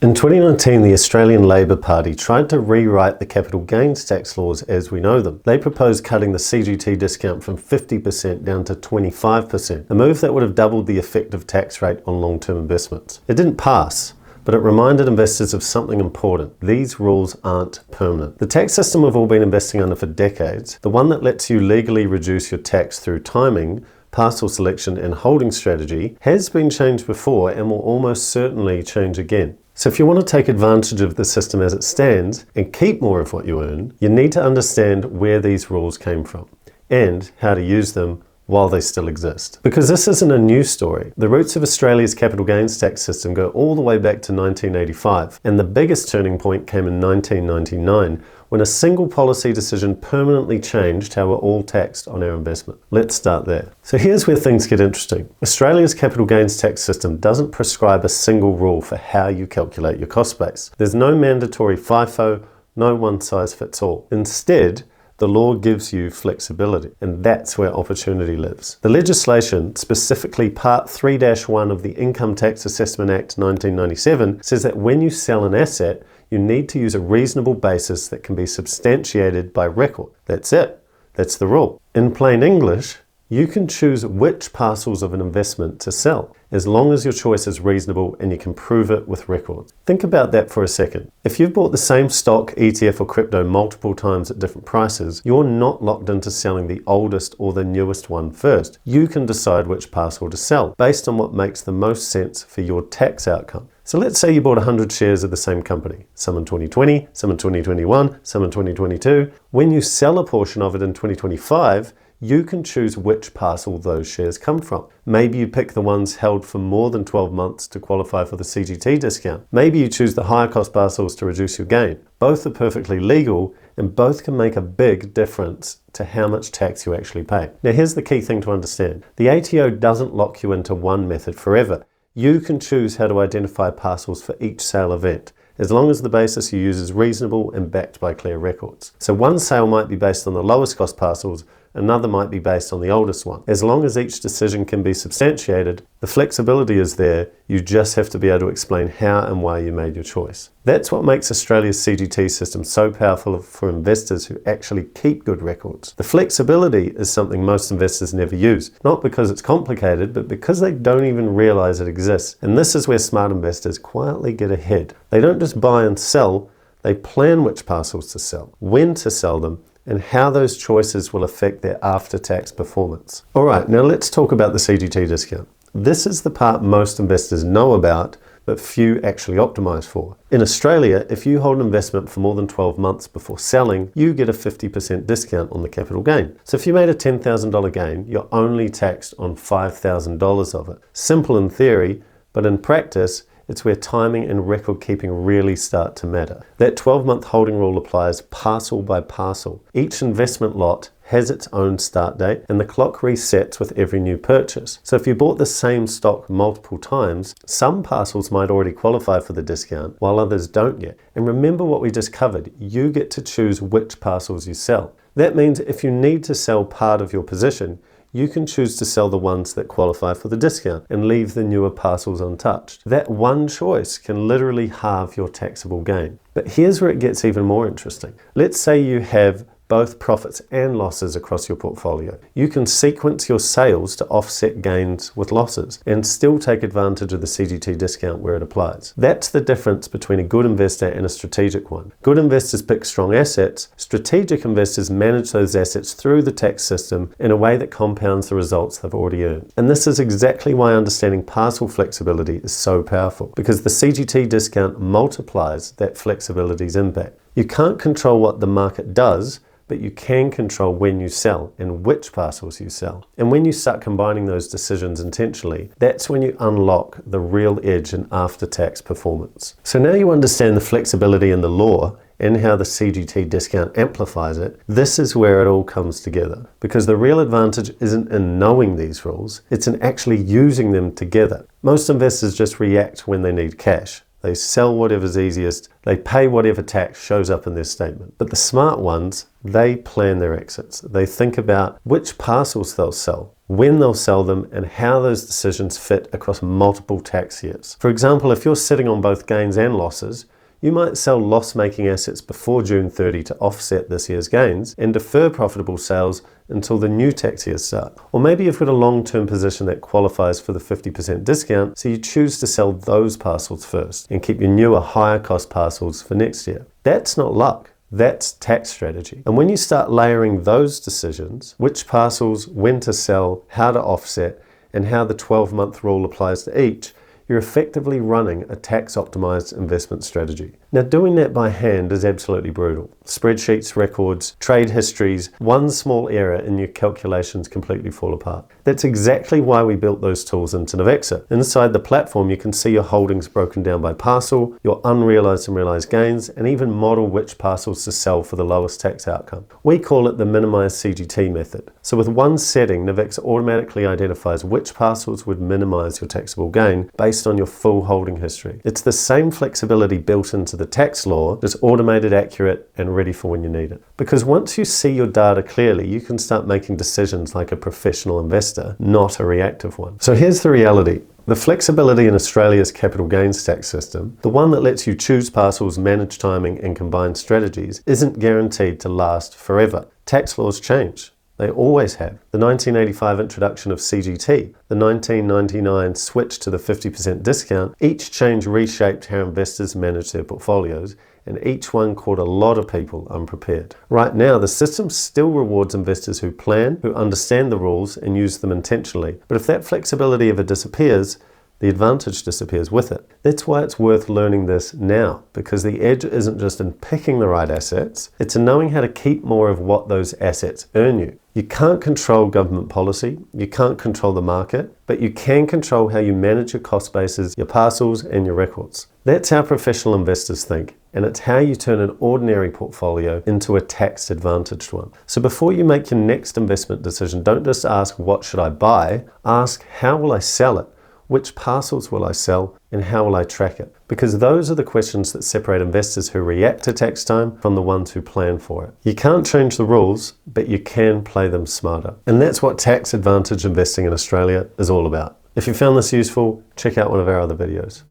In 2019, the Australian Labor Party tried to rewrite the capital gains tax laws as we know them. They proposed cutting the CGT discount from 50% down to 25%, a move that would have doubled the effective tax rate on long-term investments. It didn't pass, but it reminded investors of something important. These rules aren't permanent. The tax system we've all been investing under for decades, the one that lets you legally reduce your tax through timing, parcel selection and holding strategy, has been changed before and will almost certainly change again. So if you want to take advantage of the system as it stands and keep more of what you earn, you need to understand where these rules came from and how to use them while they still exist. Because this isn't a new story. The roots of Australia's capital gains tax system go all the way back to 1985, and the biggest turning point came in 1999 when a single policy decision permanently changed how we're all taxed on our investment. Let's start there. So here's where things get interesting. Australia's capital gains tax system doesn't prescribe a single rule for how you calculate your cost base. There's no mandatory FIFO, no one size fits all. Instead, the law gives you flexibility, and that's where opportunity lives. The legislation, specifically Part 3-1 of the Income Tax Assessment Act 1997, says that when you sell an asset, you need to use a reasonable basis that can be substantiated by record. That's it. That's the rule. In plain English, you can choose which parcels of an investment to sell, as long as your choice is reasonable and you can prove it with records. Think about that for a second. If you've bought the same stock, ETF or crypto multiple times at different prices, you're not locked into selling the oldest or the newest one first. You can decide which parcel to sell based on what makes the most sense for your tax outcome. So let's say you bought 100 shares of the same company, some in 2020, some in 2021, some in 2022. When you sell a portion of it in 2025, you can choose which parcel those shares come from. Maybe you pick the ones held for more than 12 months to qualify for the CGT discount. Maybe you choose the higher cost parcels to reduce your gain. Both are perfectly legal and both can make a big difference to how much tax you actually pay. Now here's the key thing to understand. The ATO doesn't lock you into one method forever. You can choose how to identify parcels for each sale event, as long as the basis you use is reasonable and backed by clear records. So one sale might be based on the lowest cost parcels, another might be based on the oldest one. As long as each decision can be substantiated, the flexibility is there, you just have to be able to explain how and why you made your choice. That's what makes Australia's CGT system so powerful for investors who actually keep good records. The flexibility is something most investors never use, not because it's complicated, but because they don't even realize it exists. And this is where smart investors quietly get ahead. They don't just buy and sell, they plan which parcels to sell, when to sell them, and how those choices will affect their after-tax performance. All right, now let's talk about the CGT discount. This is the part most investors know about, but few actually optimize for. In Australia, if you hold an investment for more than 12 months before selling, you get a 50% discount on the capital gain. So if you made a $10,000 gain, you're only taxed on $5,000 of it. Simple in theory, but in practice, it's where timing and record keeping really start to matter. That 12-month holding rule applies parcel by parcel. Each investment lot has its own start date and the clock resets with every new purchase. So if you bought the same stock multiple times, some parcels might already qualify for the discount while others don't yet. And remember what we just covered, you get to choose which parcels you sell. That means if you need to sell part of your position, you can choose to sell the ones that qualify for the discount and leave the newer parcels untouched. That one choice can literally halve your taxable gain. But here's where it gets even more interesting. Let's say you have both profits and losses across your portfolio. You can sequence your sales to offset gains with losses and still take advantage of the CGT discount where it applies. That's the difference between a good investor and a strategic one. Good investors pick strong assets. Strategic investors manage those assets through the tax system in a way that compounds the results they've already earned. And this is exactly why understanding parcel flexibility is so powerful, because the CGT discount multiplies that flexibility's impact. You can't control what the market does, but you can control when you sell and which parcels you sell. And when you start combining those decisions intentionally, that's when you unlock the real edge in after-tax performance. So now you understand the flexibility in the law and how the CGT discount amplifies it. This is where it all comes together, because the real advantage isn't in knowing these rules, it's in actually using them together. Most investors just react when they need cash. They sell whatever's easiest, they pay whatever tax shows up in their statement. But the smart ones, they plan their exits. They think about which parcels they'll sell, when they'll sell them, and how those decisions fit across multiple tax years. For example, if you're sitting on both gains and losses, you might sell loss-making assets before June 30 to offset this year's gains and defer profitable sales until the new tax year start. Or maybe you've got a long-term position that qualifies for the 50% discount, so you choose to sell those parcels first and keep your newer, higher-cost parcels for next year. That's not luck. That's tax strategy. And when you start layering those decisions, which parcels, when to sell, how to offset, and how the 12-month rule applies to each, you're effectively running a tax-optimized investment strategy. Now, doing that by hand is absolutely brutal. Spreadsheets, records, trade histories, one small error and your calculations completely fall apart. That's exactly why we built those tools into Navexa. Inside the platform, you can see your holdings broken down by parcel, your unrealized and realized gains, and even model which parcels to sell for the lowest tax outcome. We call it the minimise CGT method. So with one setting, Navexa automatically identifies which parcels would minimize your taxable gain based on your full holding history. It's the same flexibility built into the tax law, just automated, accurate, and ready for when you need it. Because once you see your data clearly, you can start making decisions like a professional investor, not a reactive one. So here's the reality. The flexibility in Australia's capital gains tax system, the one that lets you choose parcels, manage timing, and combine strategies, isn't guaranteed to last forever. Tax laws change. They always have. The 1985 introduction of CGT, the 1999 switch to the 50% discount, each change reshaped how investors manage their portfolios, and each one caught a lot of people unprepared. Right now, the system still rewards investors who plan, who understand the rules, and use them intentionally. But if that flexibility ever disappears, the advantage disappears with it. That's why it's worth learning this now, because the edge isn't just in picking the right assets, it's in knowing how to keep more of what those assets earn you. You can't control government policy, you can't control the market, but you can control how you manage your cost bases, your parcels, and your records. That's how professional investors think, and it's how you turn an ordinary portfolio into a tax-advantaged one. So before you make your next investment decision, don't just ask, what should I buy? Ask, how will I sell it? Which parcels will I sell, and how will I track it? Because those are the questions that separate investors who react to tax time from the ones who plan for it. You can't change the rules, but you can play them smarter. And that's what tax advantage investing in Australia is all about. If you found this useful, check out one of our other videos.